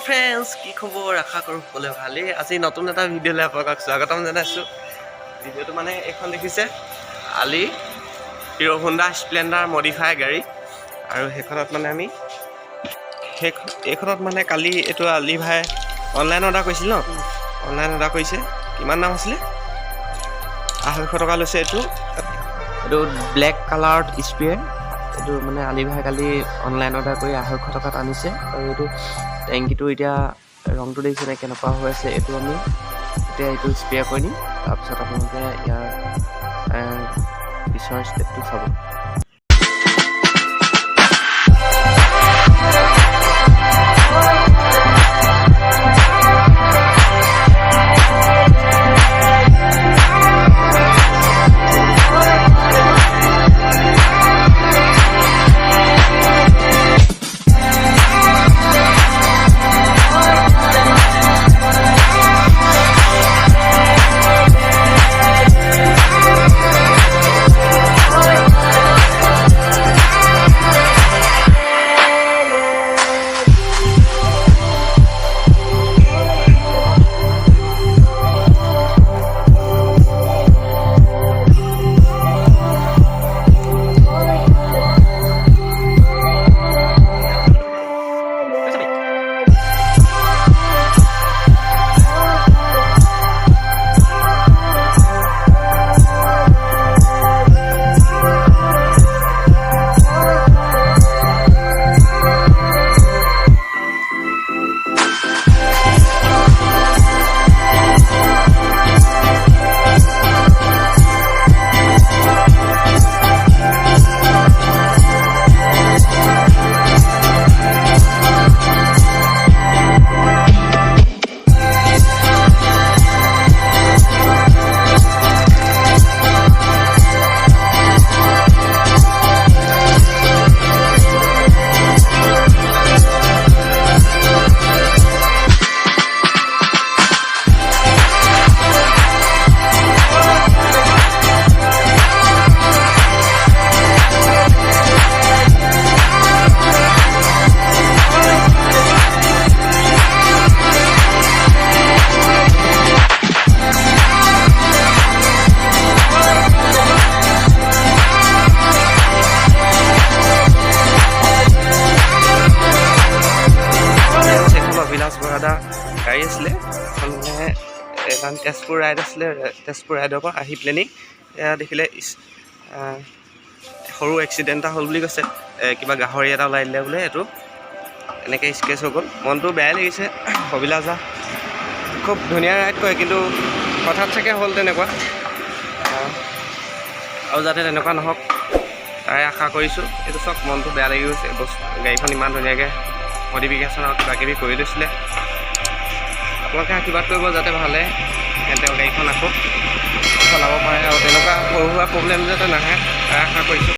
Friends, কি খবৰ? আশা কৰোঁ সকলোৱে ভালেই। আজি নতুন এটা ভিডিঅ'লৈ আপোনালোকক স্বাগতম জনাইছোঁ। ভিডিঅ'টো মানে এইখন দেখিছে আলি হিৰ' হোণ্ডা স্প্লেণ্ডাৰ মডিফাই গাড়ী, আৰু সেইখনত মানে আমি এইখনত মানে কালি এইটো আলি ভাই অনলাইন অৰ্ডাৰ কৰিছিল ন, অনলাইন অৰ্ডাৰ কৰিছে। কিমান দাম আছিলে? 250 টকা লৈছে। এইটো ব্লেক কালাৰত স্প্ৰে, এইটো মানে আলি ভাই কালি অনলাইন অৰ্ডাৰ কৰি 250 টকাত আনিছে। আৰু এইটো টেংকিটো এতিয়া ৰংটো দেখিছেনে কেনেকুৱা হৈ আছে। এইটো আমি এতিয়া এইটো স্প্ৰে কৰি দিম, তাৰপিছত আপোনালোকে ইয়াৰ পিছৰ ষ্টেপটো চাব। গাড়ী আছিলে মানে এখন তেজপুৰ ৰাইড আছিলে, তেজপুৰ ৰাইডৰ পৰা আহি প্লেনিং এয়া দেখিলে সৰু এক্সিডেণ্ট এটা হ'ল বুলি কৈছে। কিবা গাহৰি এটা ওলাই দিলে বোলে, এইটো এনেকৈ স্কেচ হৈ গ'ল। মনটো বেয়াই লাগিছে। অভিলাষা খুব ধুনীয়া ৰাইড কৰে, কিন্তু হঠাৎ চাগে হ'ল তেনেকুৱা, আৰু যাতে তেনেকুৱা নহওক তাৰে আশা কৰিছোঁ। এইটো চাওক, মনটো বেয়া লাগি গৈছে। গাড়ীখন ইমান ধুনীয়াকৈ মডিফিকেশ্যন আৰু কিবা কিবি কৰি লৈছিলে। আপোনালোকে আশীৰ্বাদ কৰিব যাতে ভালে তেওঁ গাড়ীখন আকৌ চলাব পাৰে, আৰু তেনেকুৱা সৰু সুৰা প্ৰব্লেম যাতে নাহে তাৰে আশা কৰিছোঁ।